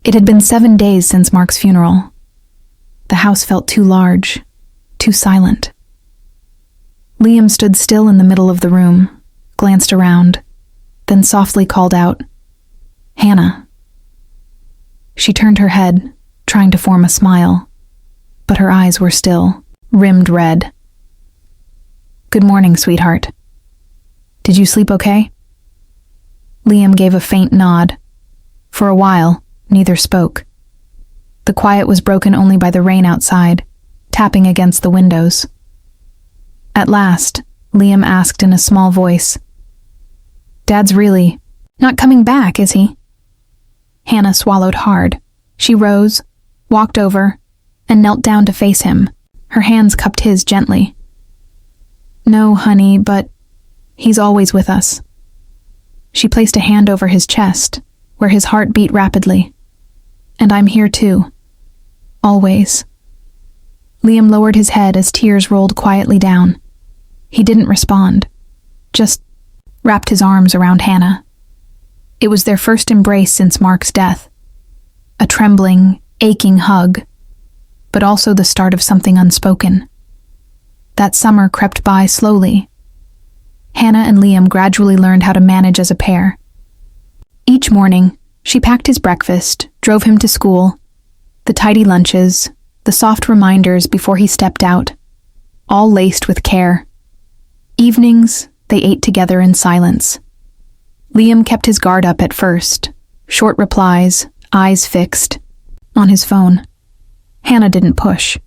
It had been 7 days since Mark's funeral. The house felt too large, too silent. Liam stood still in the middle of the room, glanced around, then softly called out, "Hannah." She turned her head, trying to form a smile, but her eyes were still, rimmed red. "Good morning, sweetheart. Did you sleep okay?" Liam gave a faint nod. For a while, neither spoke. The quiet was broken only by the rain outside, tapping against the windows. At last, Liam asked in a small voice, "Dad's really not coming back, is he?" Hannah swallowed hard. She rose, walked over, and knelt down to face him, her hands cupped his gently. "No, honey, but he's always with us." She placed a hand over his chest, where his heart beat rapidly. "And I'm here too. Always." Liam lowered his head as tears rolled quietly down. He didn't respond, just wrapped his arms around Hannah. It was their first embrace since Mark's death. A trembling, aching hug, but also the start of something unspoken. That summer crept by slowly. Hannah and Liam gradually learned how to manage as a pair. Each morning, she packed his breakfast, drove him to school, the tidy lunches, the soft reminders before he stepped out, all laced with care. Evenings, they ate together in silence. Liam kept his guard up at first, short replies, eyes fixed, on his phone. Hannah didn't push.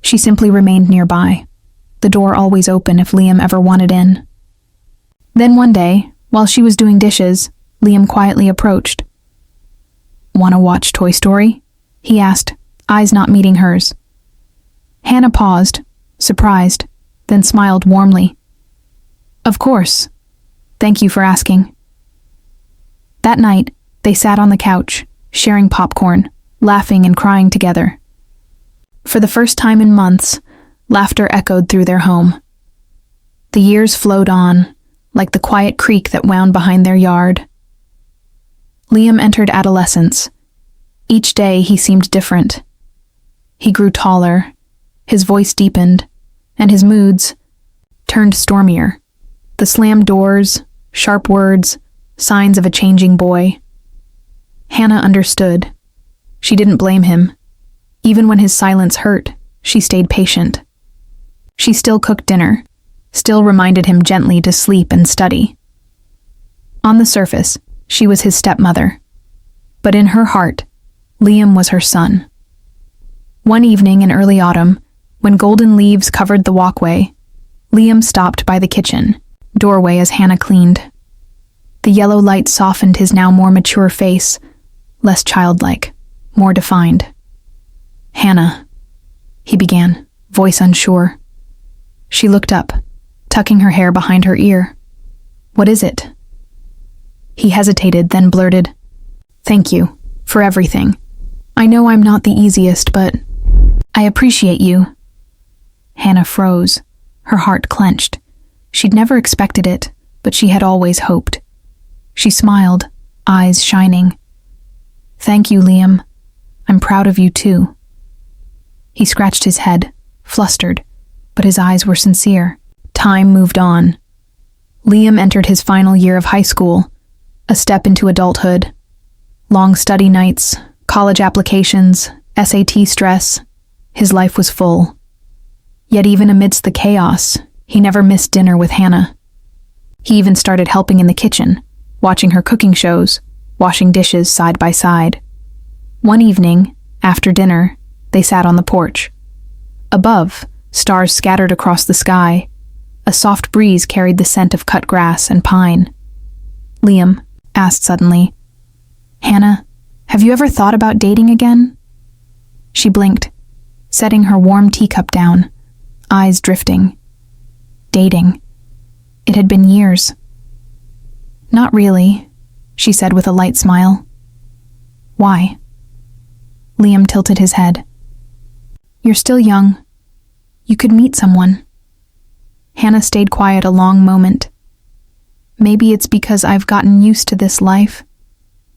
She simply remained nearby, the door always open if Liam ever wanted in. Then one day, while she was doing dishes, Liam quietly approached. "Want to watch Toy Story?" he asked, eyes not meeting hers. Hannah paused, surprised, then smiled warmly. "Of course. Thank you for asking." That night, they sat on the couch, sharing popcorn, laughing and crying together. For the first time in months, laughter echoed through their home. The years flowed on, like the quiet creek that wound behind their yard. Liam entered adolescence. Each day he seemed different. He grew taller, his voice deepened, and his moods turned stormier. The slammed doors, sharp words, signs of a changing boy. Hannah understood. She didn't blame him. Even when his silence hurt, she stayed patient. She still cooked dinner, still reminded him gently to sleep and study. On the surface, she was his stepmother. But in her heart, Liam was her son. One evening in early autumn, when golden leaves covered the walkway, Liam stopped by the kitchen doorway as Hannah cleaned. The yellow light softened his now more mature face, less childlike, more defined. "Hannah," he began, voice unsure. She looked up, tucking her hair behind her ear. "What is it?" He hesitated, then blurted, "Thank you, for everything. I know I'm not the easiest, but I appreciate you." Hannah froze, her heart clenched. She'd never expected it, but she had always hoped. She smiled, eyes shining. "Thank you, Liam. I'm proud of you too." He scratched his head, flustered, but his eyes were sincere. Time moved on. Liam entered his final year of high school, a step into adulthood. Long study nights, college applications, SAT stress. His life was full. Yet even amidst the chaos, he never missed dinner with Hannah. He even started helping in the kitchen, watching her cooking shows, washing dishes side by side. One evening, after dinner, they sat on the porch. Above, stars scattered across the sky. A soft breeze carried the scent of cut grass and pine. Liam asked suddenly, "Hannah, have you ever thought about dating again?" She blinked, setting her warm teacup down, eyes drifting. Dating. It had been years. "Not really," she said with a light smile. "Why?" Liam tilted his head. "You're still young. You could meet someone." Hannah stayed quiet a long moment. "Maybe it's because I've gotten used to this life.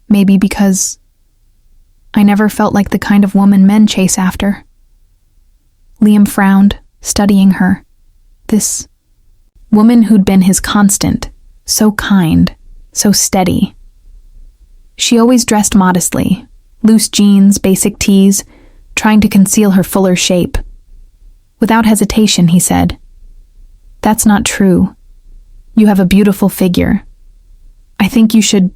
Maybe because..." I never felt like the kind of woman men chase after." Liam frowned, studying her. This woman who'd been his constant, so kind, so steady. She always dressed modestly, loose jeans, basic tees, trying to conceal her fuller shape. Without hesitation, he said, "That's not true. You have a beautiful figure. I think you should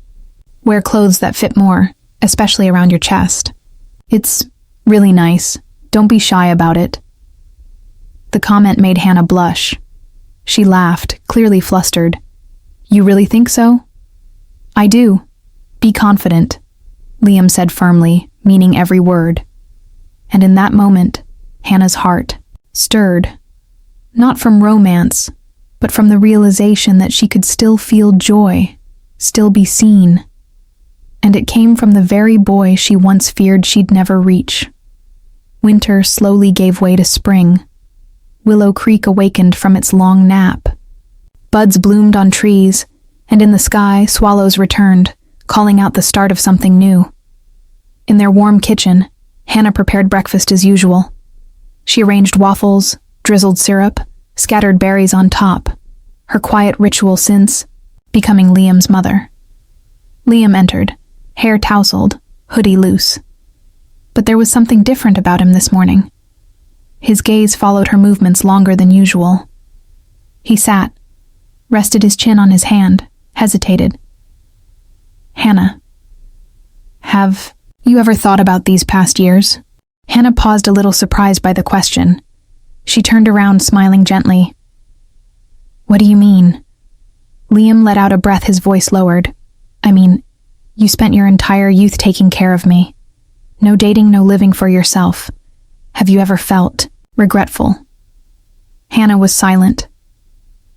wear clothes that fit more, especially around your chest. It's really nice. Don't be shy about it." The comment made Hannah blush. She laughed, clearly flustered. "You really think so?" "I do. Be confident," Liam said firmly, meaning every word. And in that moment, Hannah's heart stirred, not from romance, but from the realization that she could still feel joy, still be seen. And it came from the very boy she once feared she'd never reach. Winter slowly gave way to spring. Willow Creek awakened from its long nap. Buds bloomed on trees, and in the sky, swallows returned, calling out the start of something new. In their warm kitchen, Hannah prepared breakfast as usual. She arranged waffles, drizzled syrup, scattered berries on top, her quiet ritual since becoming Liam's mother. Liam entered, hair tousled, hoodie loose. But there was something different about him this morning. His gaze followed her movements longer than usual. He sat, rested his chin on his hand, hesitated. "Hannah, have you ever thought about these past years?" Hannah paused, a little surprised by the question. She turned around, smiling gently. "What do you mean?" Liam let out a breath, his voice lowered. "I mean, you spent your entire youth taking care of me. No dating, no living for yourself. Have you ever felt regretful?" Hannah was silent.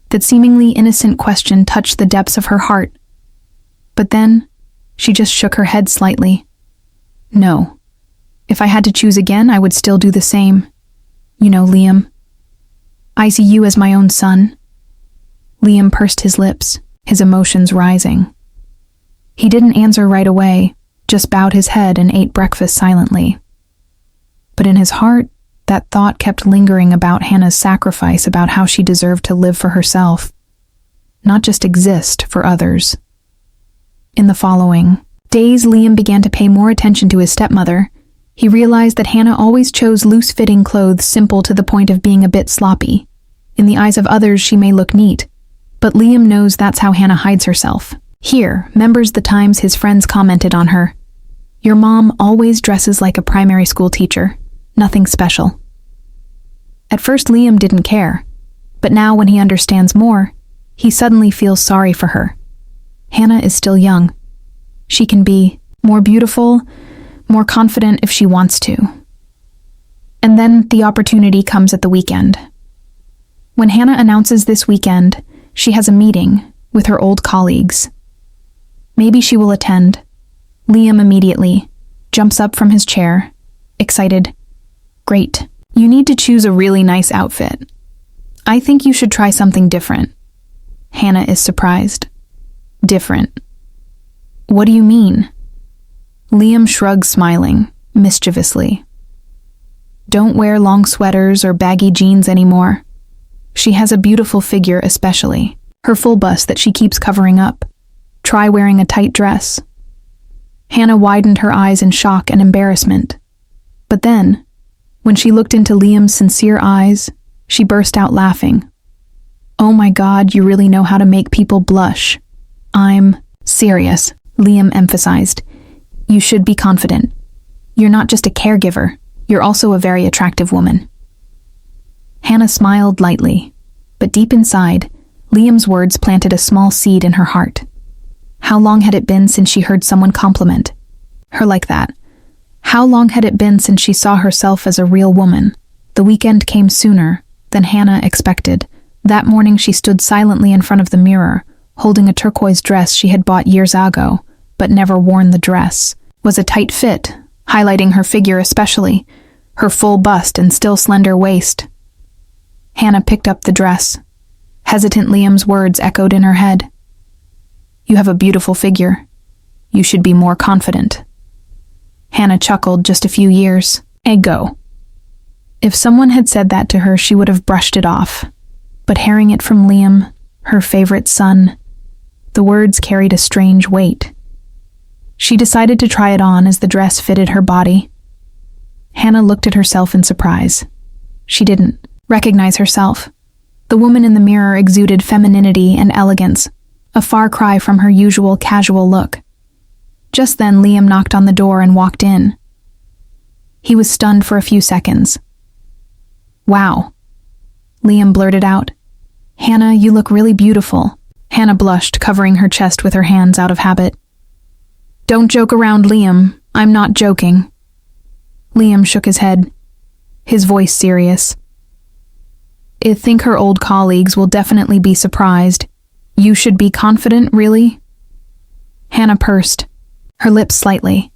That seemingly innocent question touched the depths of her heart. But then, she just shook her head slightly. "No. If I had to choose again, I would still do the same. You know, Liam, I see you as my own son." Liam pursed his lips, his emotions rising. He didn't answer right away, just bowed his head and ate breakfast silently. But in his heart, that thought kept lingering about Hannah's sacrifice, about how she deserved to live for herself, not just exist for others. In the following days, Liam began to pay more attention to his stepmother. He realized that Hannah always chose loose-fitting clothes, simple to the point of being a bit sloppy. In the eyes of others, she may look neat, but Liam knows that's how Hannah hides herself. Here, remembers the times his friends commented on her. "Your mom always dresses like a primary school teacher. Nothing special." At first, Liam didn't care, but now when he understands more, he suddenly feels sorry for her. Hannah is still young. She can be more beautiful, more confident if she wants to. And then the opportunity comes at the weekend. When Hannah announces this weekend, she has a meeting with her old colleagues. Maybe she will attend. Liam immediately jumps up from his chair, excited. "Great. You need to choose a really nice outfit. I think you should try something different." Hannah is surprised. "Different? What do you mean?" Liam shrugs, smiling, mischievously. "Don't wear long sweaters or baggy jeans anymore. She has a beautiful figure, especially her full bust that she keeps covering up. Try wearing a tight dress." Hannah widened her eyes in shock and embarrassment. But then, when she looked into Liam's sincere eyes, she burst out laughing. "Oh my God, you really know how to make people blush." "I'm serious," Liam emphasized. "You should be confident. You're not just a caregiver, you're also a very attractive woman." Hannah smiled lightly, but deep inside, Liam's words planted a small seed in her heart. How long had it been since she heard someone compliment her like that? How long had it been since she saw herself as a real woman? The weekend came sooner than Hannah expected. That morning she stood silently in front of the mirror, holding a turquoise dress she had bought years ago, but never worn. The dress was a tight fit, highlighting her figure especially, her full bust and still slender waist. Hannah picked up the dress. Hesitant, Liam's words echoed in her head. "You have a beautiful figure. You should be more confident." Hannah chuckled. Just a few years. Go. If someone had said that to her, she would have brushed it off. But hearing it from Liam, her favorite son, the words carried a strange weight. She decided to try it on as the dress fitted her body. Hannah looked at herself in surprise. She didn't recognize herself. The woman in the mirror exuded femininity and elegance, a far cry from her usual casual look. Just then, Liam knocked on the door and walked in. He was stunned for a few seconds. "Wow," Liam blurted out. "Hannah, you look really beautiful." Hannah blushed, covering her chest with her hands out of habit. "Don't joke around, Liam. I'm not joking." Liam shook his head, his voice serious. "I think her old colleagues will definitely be surprised. You should be confident, really?" Hannah pursed, her lips slightly,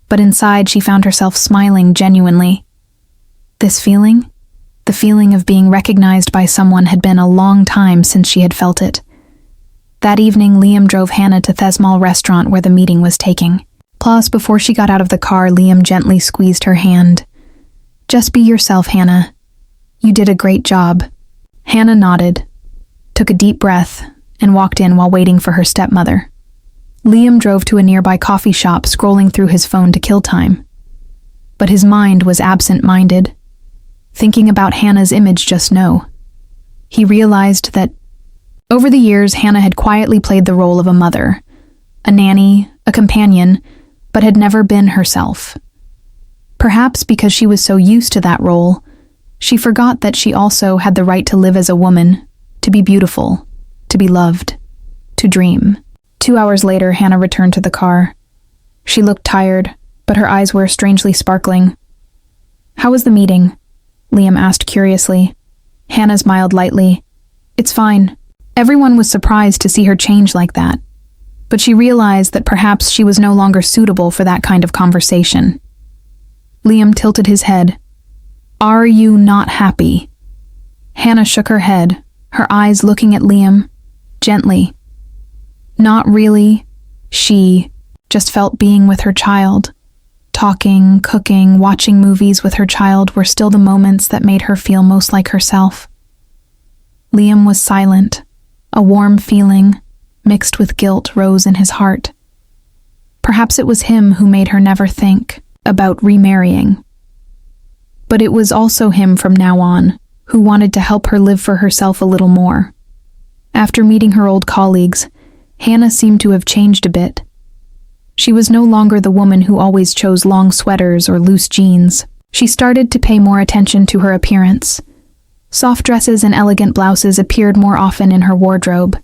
but inside she found herself smiling genuinely. This feeling, the feeling of being recognized by someone, had been a long time since she had felt it. That evening, Liam drove Hannah to Thesmal restaurant where the meeting was taking. Plus, before she got out of the car, Liam gently squeezed her hand. "Just be yourself, Hannah. You did a great job." Hannah nodded, took a deep breath, and walked in while waiting for her stepmother. Liam drove to a nearby coffee shop, scrolling through his phone to kill time. But his mind was absent-minded, thinking about Hannah's image just now. He realized that over the years, Hannah had quietly played the role of a mother, a nanny, a companion, but had never been herself. Perhaps because she was so used to that role, she forgot that she also had the right to live as a woman, to be beautiful, to be loved, to dream. 2 hours later, Hannah returned to the car. She looked tired, but her eyes were strangely sparkling. "How was the meeting?" Liam asked curiously. Hannah smiled lightly. "It's fine." Everyone was surprised to see her change like that, but she realized that perhaps she was no longer suitable for that kind of conversation. Liam tilted his head. "Are you not happy?" Hannah shook her head, her eyes looking at Liam, gently. Not really. She just felt being with her child. Talking, cooking, watching movies with her child were still the moments that made her feel most like herself. Liam was silent. A warm feeling, mixed with guilt, rose in his heart. Perhaps it was him who made her never think about remarrying. But it was also him from now on, who wanted to help her live for herself a little more. After meeting her old colleagues, Hannah seemed to have changed a bit. She was no longer the woman who always chose long sweaters or loose jeans. She started to pay more attention to her appearance. Soft dresses and elegant blouses appeared more often in her wardrobe.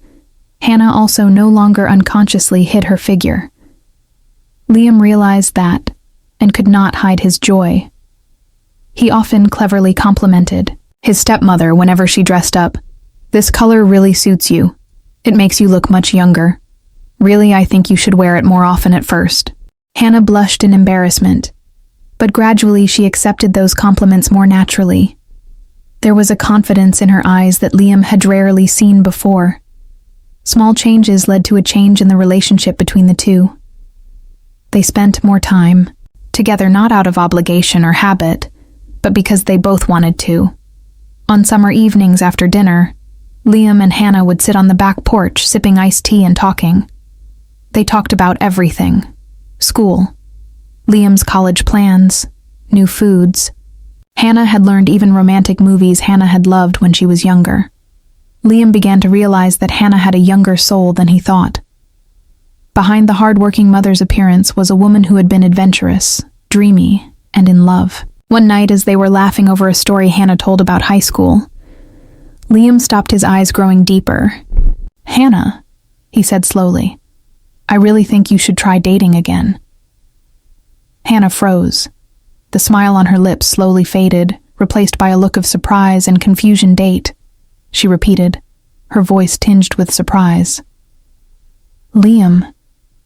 Hannah also no longer unconsciously hid her figure. Liam realized that, and could not hide his joy. He often cleverly complimented his stepmother whenever she dressed up. "This color really suits you. It makes you look much younger. Really, I think you should wear it more often at first." Hannah blushed in embarrassment, but gradually she accepted those compliments more naturally. There was a confidence in her eyes that Liam had rarely seen before. Small changes led to a change in the relationship between the two. They spent more time together, not out of obligation or habit, but because they both wanted to. On summer evenings after dinner, Liam and Hannah would sit on the back porch sipping iced tea and talking. They talked about everything: school, Liam's college plans, new foods. Hannah had learned even romantic movies Hannah had loved when she was younger. Liam began to realize that Hannah had a younger soul than he thought. Behind the hard-working mother's appearance was a woman who had been adventurous, dreamy, and in love. One night, as they were laughing over a story Hannah told about high school, Liam stopped, his eyes growing deeper. "Hannah," he said slowly, "I really think you should try dating again." Hannah froze. The smile on her lips slowly faded, replaced by a look of surprise and confusion. "Date," she repeated, her voice tinged with surprise. "Liam,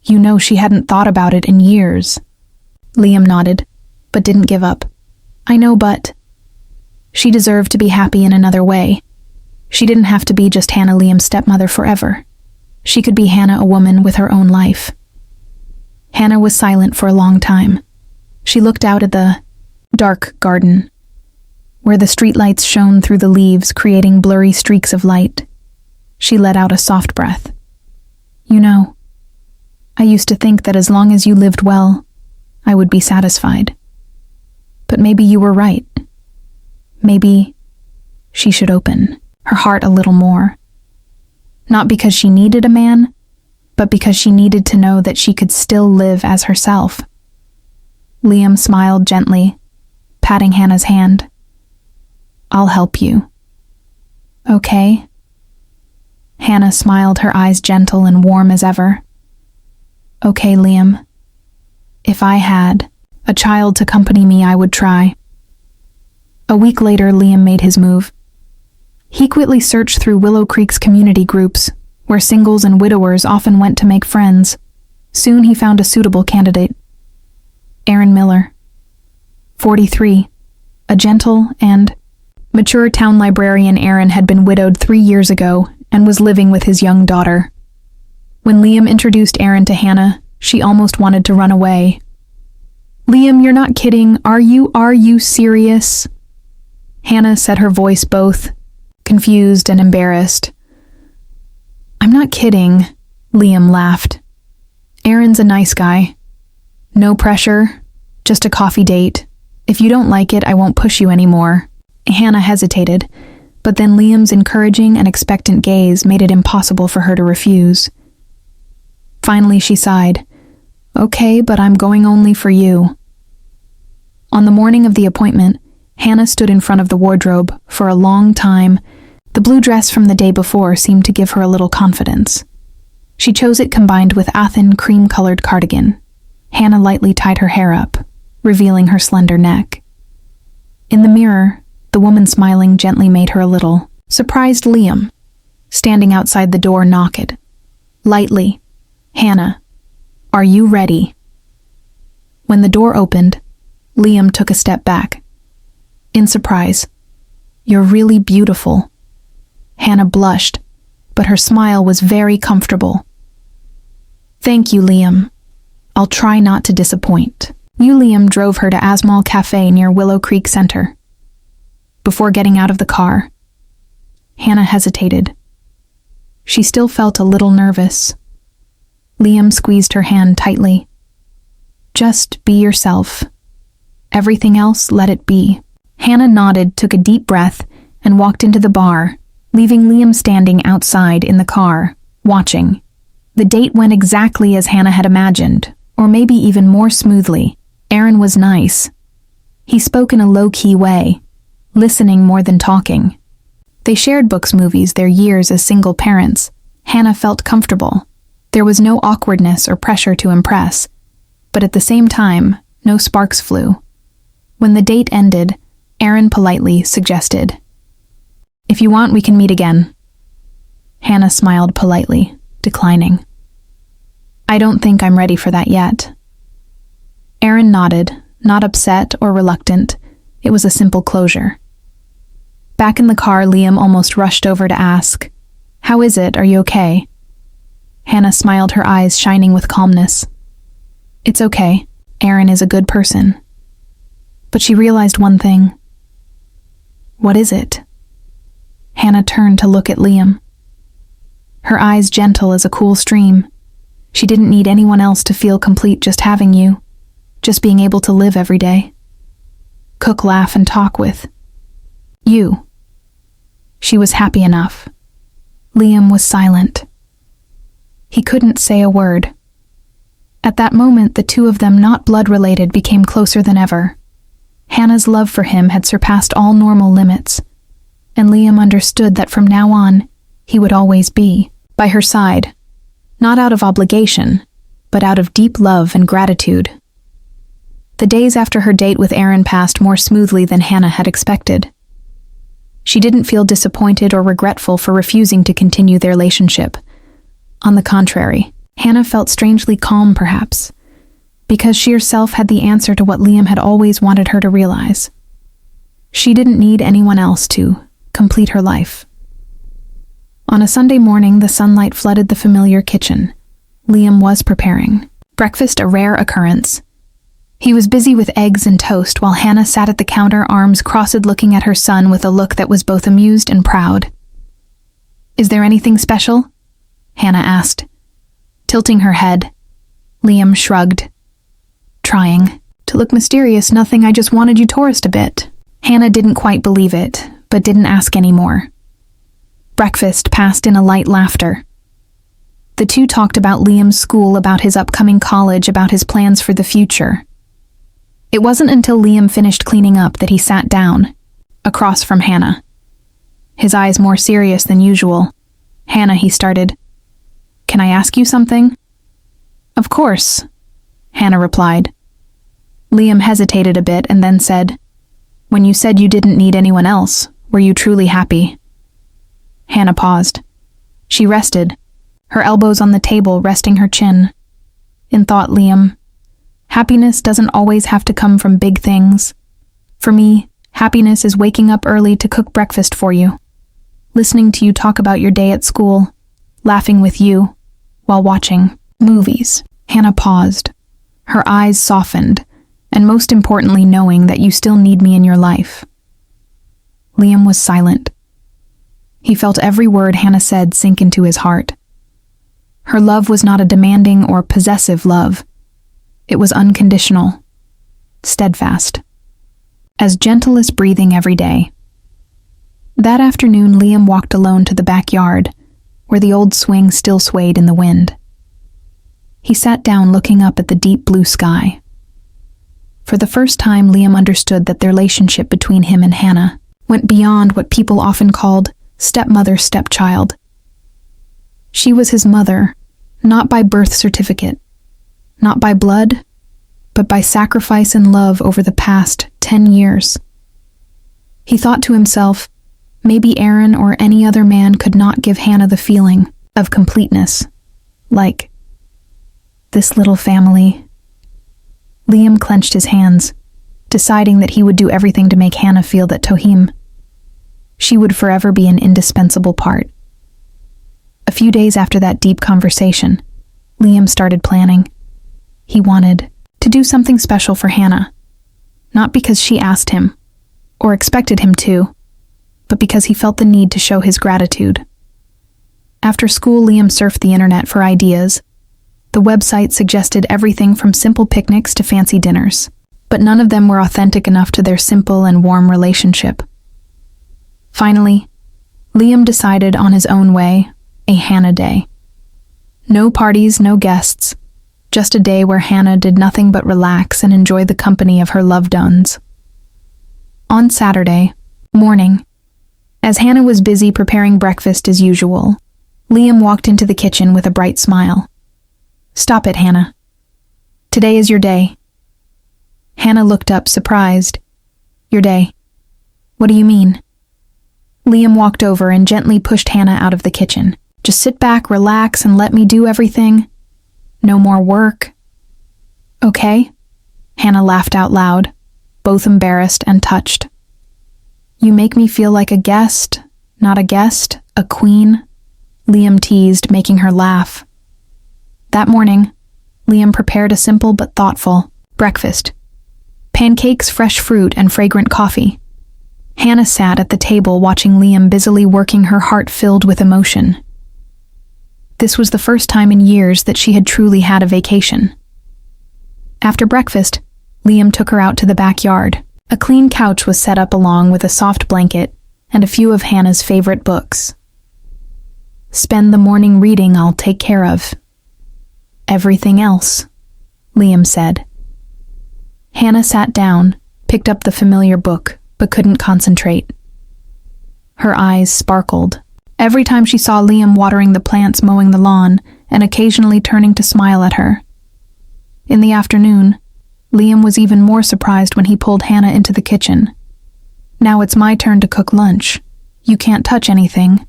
you know she hadn't thought about it in years." Liam nodded, but didn't give up. "I know, but..." She deserved to be happy in another way. She didn't have to be just Hannah, Liam's stepmother, forever. She could be Hannah, a woman with her own life. Hannah was silent for a long time. She looked out at the dark garden, where the streetlights shone through the leaves, creating blurry streaks of light. She let out a soft breath. You know, I used to think that as long as you lived well, I would be satisfied. But maybe you were right. Maybe she should open her heart a little more. Not because she needed a man, but because she needed to know that she could still live as herself. Liam smiled gently, patting Hannah's hand. I'll help you. Okay? Hannah smiled, her eyes gentle and warm as ever. Okay, Liam. If I had a child to accompany me, I would try. A week later, Liam made his move. He quickly searched through Willow Creek's community groups, where singles and widowers often went to make friends. Soon he found a suitable candidate. Aaron Miller, 43, a gentle and mature town librarian. Aaron had been widowed 3 years ago and was living with his young daughter. When Liam introduced Aaron to Hannah, she almost wanted to run away. Liam, you're not kidding, are you serious? Hannah said, her voice both confused and embarrassed. I'm not kidding, Liam laughed. Aaron's a nice guy. No pressure, just a coffee date. If you don't like it, I won't push you anymore. Hannah hesitated, but then Liam's encouraging and expectant gaze made it impossible for her to refuse. Finally, she sighed. Okay, but I'm going only for you. On the morning of the appointment, Hannah stood in front of the wardrobe for a long time. The blue dress from the day before seemed to give her a little confidence. She chose it combined with a thin cream-colored cardigan. Hannah lightly tied her hair up, revealing her slender neck. In the mirror, the woman smiling gently made her a little surprised. Liam, standing outside the door, knocked lightly. Hannah, are you ready? When the door opened, Liam took a step back. In surprise, you're really beautiful. Hannah blushed, but her smile was very comfortable. Thank you, Liam. I'll try not to disappoint. Liam drove her to Asmal Cafe near Willow Creek Center. Before getting out of the car, Hannah hesitated. She still felt a little nervous. Liam squeezed her hand tightly. Just be yourself. Everything else, let it be. Hannah nodded, took a deep breath, and walked into the bar, leaving Liam standing outside in the car, watching. The date went exactly as Hannah had imagined, or maybe even more smoothly. Aaron was nice. He spoke in a low-key way, listening more than talking. They shared books, movies, their years as single parents. Hannah felt comfortable. There was no awkwardness or pressure to impress, but at the same time, no sparks flew. When the date ended, Aaron politely suggested, "If you want, we can meet again." Hannah smiled politely, declining. "I don't think I'm ready for that yet." Aaron nodded, not upset or reluctant. It was a simple closure. Back in the car, Liam almost rushed over to ask, "How is it? Are you okay?" Hannah smiled, her eyes shining with calmness. "It's okay. Aaron is a good person." But she realized one thing. What is it? Hannah turned to look at Liam. Her eyes gentle as a cool stream. She didn't need anyone else to feel complete just having you, just being able to live every day. Cook, laugh, and talk with. You. She was happy enough. Liam was silent. He couldn't say a word. At that moment, the two of them, not blood-related, became closer than ever. Hannah's love for him had surpassed all normal limits, and Liam understood that from now on, he would always be by her side, not out of obligation, but out of deep love and gratitude. The days after her date with Aaron passed more smoothly than Hannah had expected. She didn't feel disappointed or regretful for refusing to continue their relationship. On the contrary, Hannah felt strangely calm, perhaps, because she herself had the answer to what Liam had always wanted her to realize. She didn't need anyone else to complete her life. On a Sunday morning, the sunlight flooded the familiar kitchen. Liam was preparing breakfast, a rare occurrence. He was busy with eggs and toast while Hannah sat at the counter, arms crossed, looking at her son with a look that was both amused and proud. "Is there anything special?" Hannah asked. Tilting her head, Liam shrugged. "Trying to look mysterious, nothing, I just wanted you to tourist a bit." Hannah didn't quite believe it, but didn't ask any more. Breakfast passed in a light laughter. The two talked about Liam's school, about his upcoming college, about his plans for the future. It wasn't until Liam finished cleaning up that he sat down, across from Hannah. His eyes more serious than usual. "Hannah," he started. "Can I ask you something?" "Of course," Hannah replied. Liam hesitated a bit and then said, "When you said you didn't need anyone else, were you truly happy?" Hannah paused. She rested, her elbows on the table, resting her chin. In thought, Liam, happiness doesn't always have to come from big things. For me, happiness is waking up early to cook breakfast for you, listening to you talk about your day at school, laughing with you, while watching movies. Hannah paused. Her eyes softened, and most importantly, knowing that you still need me in your life. Liam was silent. He felt every word Hannah said sink into his heart. Her love was not a demanding or possessive love. It was unconditional, steadfast, as gentle as breathing every day. That afternoon, Liam walked alone to the backyard, where the old swing still swayed in the wind. He sat down, looking up at the deep blue sky. For the first time, Liam understood that the relationship between him and Hannah went beyond what people often called stepmother, stepchild. She was his mother, not by birth certificate, not by blood, but by sacrifice and love over the past 10 years. He thought to himself, maybe Aaron or any other man could not give Hannah the feeling of completeness, like this little family. Liam clenched his hands, deciding that he would do everything to make Hannah feel that she would forever be an indispensable part. A few days after that deep conversation, Liam started planning. He wanted to do something special for Hannah, not because she asked him or expected him to, but because he felt the need to show his gratitude. After school, Liam surfed the internet for ideas. The website suggested everything from simple picnics to fancy dinners, but none of them were authentic enough to their simple and warm relationship. Finally, Liam decided on his own way, a Hannah day. No parties, no guests, just a day where Hannah did nothing but relax and enjoy the company of her loved ones. On Saturday morning, as Hannah was busy preparing breakfast as usual, Liam walked into the kitchen with a bright smile. "Stop it, Hannah. Today is your day." Hannah looked up, surprised. "Your day? What do you mean?" Liam walked over and gently pushed Hannah out of the kitchen. "Just sit back, relax, and let me do everything. No more work." "Okay?" Hannah laughed out loud, both embarrassed and touched. "You make me feel like a guest, not a guest, a queen," Liam teased, making her laugh. That morning, Liam prepared a simple but thoughtful breakfast. Pancakes, fresh fruit, and fragrant coffee. Hannah sat at the table watching Liam busily working, her heart filled with emotion. This was the first time in years that she had truly had a vacation. After breakfast, Liam took her out to the backyard. A clean couch was set up along with a soft blanket and a few of Hannah's favorite books. "Spend the morning reading, I'll take care of everything else," Liam said. Hannah sat down, picked up the familiar book, but couldn't concentrate. Her eyes sparkled every time she saw Liam watering the plants, mowing the lawn, and occasionally turning to smile at her. In the afternoon, Liam was even more surprised when he pulled Hannah into the kitchen. "Now it's my turn to cook lunch. You can't touch anything,"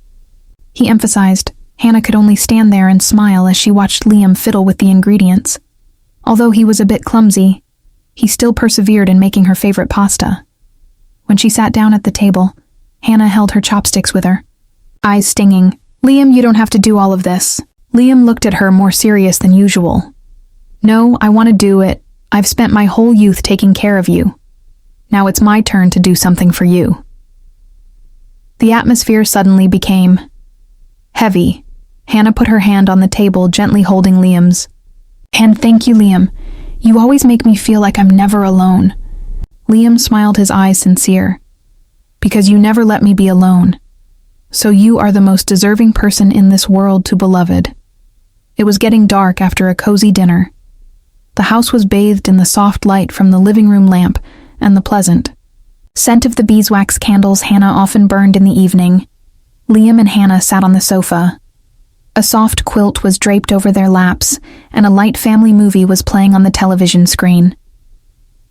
he emphasized. Hannah could only stand there and smile as she watched Liam fiddle with the ingredients. Although he was a bit clumsy, he still persevered in making her favorite pasta. When she sat down at the table, Hannah held her chopsticks with her, eyes stinging. "Liam, you don't have to do all of this." Liam looked at her more serious than usual. "No, I want to do it. I've spent my whole youth taking care of you. Now it's my turn to do something for you." The atmosphere suddenly became heavy. Hannah put her hand on the table, gently holding Liam's. "And thank you, Liam. You always make me feel like I'm never alone." Liam smiled, his eyes sincere. "Because you never let me be alone. So you are the most deserving person in this world to beloved." It was getting dark after a cozy dinner. The house was bathed in the soft light from the living room lamp and the pleasant scent of the beeswax candles Hannah often burned in the evening. Liam and Hannah sat on the sofa. A soft quilt was draped over their laps, and a light family movie was playing on the television screen.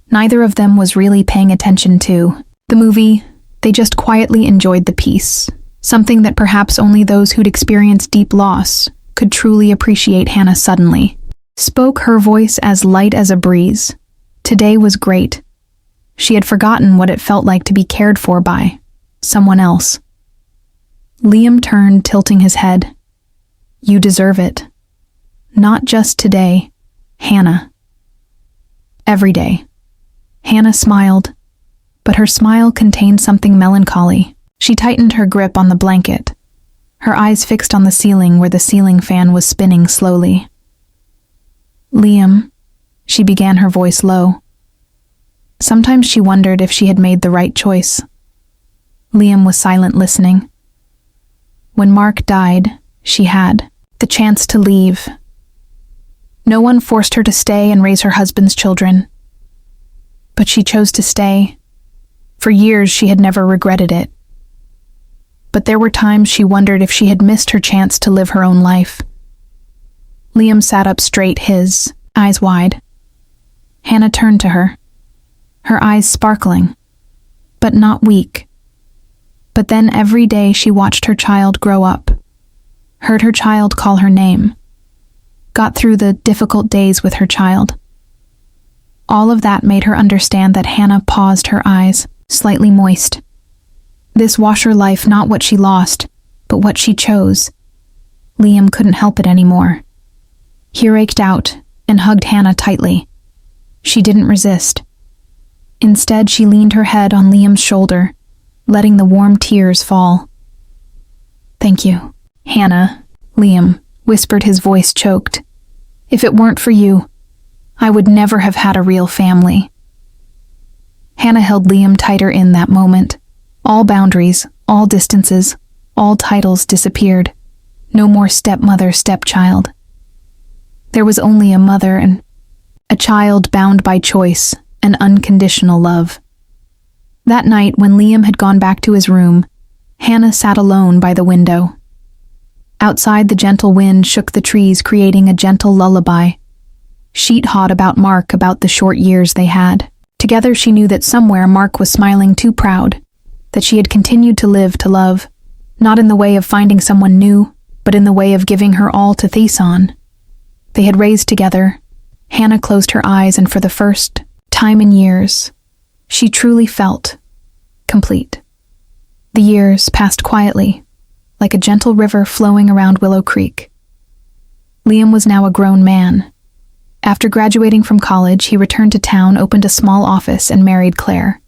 Neither of them was really paying attention to the movie. They just quietly enjoyed the peace, something that perhaps only those who'd experienced deep loss could truly appreciate. Hannah suddenly spoke, her voice as light as a breeze. Today was great. She had forgotten what it felt like to be cared for by someone else. Liam turned, tilting his head. "You deserve it. Not just today, Hannah. Every day." Hannah smiled, but her smile contained something melancholy. She tightened her grip on the blanket, her eyes fixed on the ceiling where the ceiling fan was spinning slowly. "Liam," she began, her voice low. Sometimes she wondered if she had made the right choice. Liam was silent, listening. When Mark died, she had the chance to leave. No one forced her to stay and raise her husband's children. But she chose to stay. For years, she had never regretted it. But there were times she wondered if she had missed her chance to live her own life. Liam sat up straight, his eyes wide. Hannah turned to her, her eyes sparkling, but not weak. But then every day she watched her child grow up, heard her child call her name, got through the difficult days with her child. All of that made her understand that. Hannah paused, her eyes slightly moist. This was her life, not what she lost, but what she chose. Liam couldn't help it anymore. He raked out and hugged Hannah tightly. She didn't resist. Instead, she leaned her head on Liam's shoulder, letting the warm tears fall. "Thank you, Hannah," Liam whispered, his voice choked. "If it weren't for you, I would never have had a real family." Hannah held Liam tighter in that moment. All boundaries, all distances, all titles disappeared. No more stepmother, stepchild. There was only a mother and a child bound by choice and unconditional love. That night, when Liam had gone back to his room, Hannah sat alone by the window. Outside, the gentle wind shook the trees, creating a gentle lullaby. Sheet hot about Mark, about the short years they had. Together, she knew that somewhere Mark was smiling, too proud, that she had continued to live, to love, not in the way of finding someone new, but in the way of giving her all to Thesson. They had raised together. Hannah closed her eyes, and for the first time in years, she truly felt complete. The years passed quietly, like a gentle river flowing around Willow Creek. Liam was now a grown man. After graduating from college, he returned to town, opened a small office, and married Claire,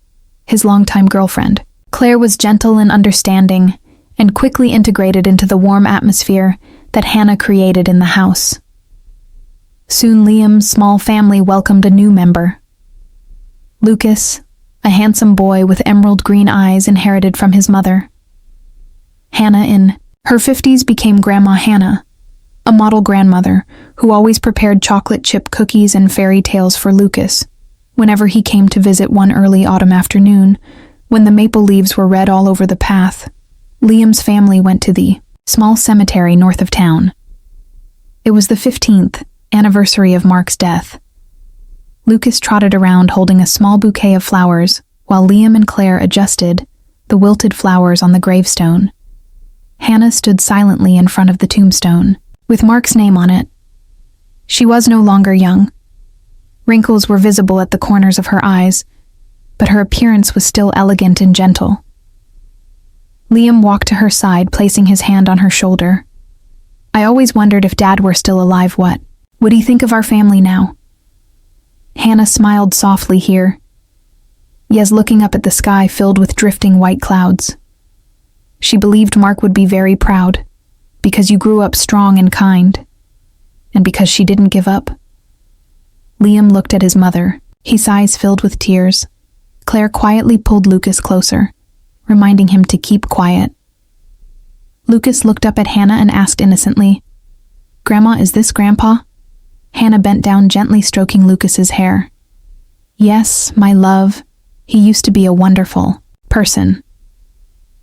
his longtime girlfriend. Claire was gentle and understanding, and quickly integrated into the warm atmosphere that Hannah created in the house. Soon Liam's small family welcomed a new member. Lucas, a handsome boy with emerald green eyes inherited from his mother. Hannah, in her 50s, became Grandma Hannah, a model grandmother who always prepared chocolate chip cookies and fairy tales for Lucas whenever he came to visit one early autumn afternoon when the maple leaves were red all over the path. Liam's family went to the small cemetery north of town. It was the 15th anniversary of Mark's death. Lucas trotted around holding a small bouquet of flowers while Liam and Claire adjusted the wilted flowers on the gravestone. Hannah stood silently in front of the tombstone, with Mark's name on it. She was no longer young. Wrinkles were visible at the corners of her eyes, but her appearance was still elegant and gentle. Liam walked to her side, placing his hand on her shoulder. "I always wondered if Dad were still alive. What would he think of our family now?" Hannah smiled softly here, yes, looking up at the sky filled with drifting white clouds. She believed Mark would be very proud, because you grew up strong and kind, and because she didn't give up. Liam looked at his mother, his eyes filled with tears. Claire quietly pulled Lucas closer, reminding him to keep quiet. Lucas looked up at Hannah and asked innocently, "Grandma, is this Grandpa?" Hannah bent down, gently stroking Lucas's hair. "Yes, my love. He used to be a wonderful person."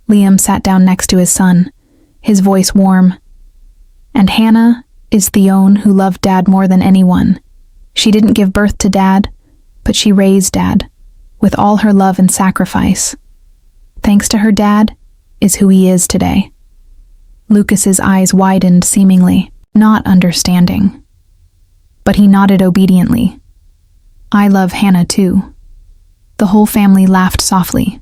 Liam sat down next to his son, his voice warm. "And Hannah is the own who loved Dad more than anyone. She didn't give birth to Dad, but she raised Dad, with all her love and sacrifice. Thanks to her, Dad is who he is today." Lucas's eyes widened, seemingly not understanding. But he nodded obediently. "I love Hannah too." The whole family laughed softly.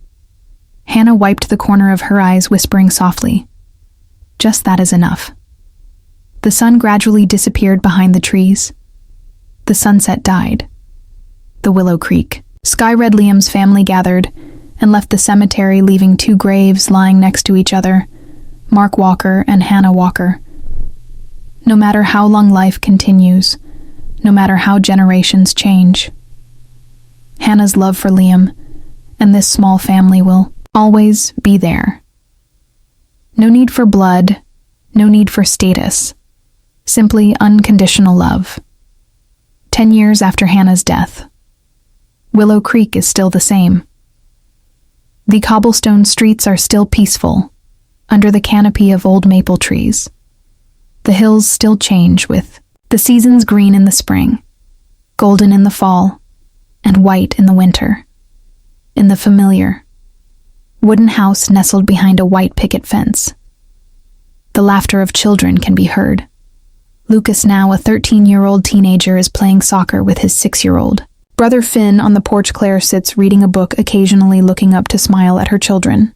Hannah wiped the corner of her eyes, whispering softly, "Just that is enough." The sun gradually disappeared behind the trees. The sunset died. The Willow Creek. Sky Red Liam's family gathered and left the cemetery, leaving two graves lying next to each other, Mark Walker and Hannah Walker. No matter how long life continues, no matter how generations change, Hannah's love for Liam and this small family will always be there. No need for blood, no need for status, simply unconditional love. 10 years after Hannah's death, Willow Creek is still the same. The cobblestone streets are still peaceful, under the canopy of old maple trees. The hills still change, with the seasons green in the spring, golden in the fall, and white in the winter. In the familiar wooden house nestled behind a white picket fence, the laughter of children can be heard. Lucas, now a 13-year-old teenager, is playing soccer with his 6-year-old brother Finn. On the porch, Claire sits reading a book, occasionally looking up to smile at her children.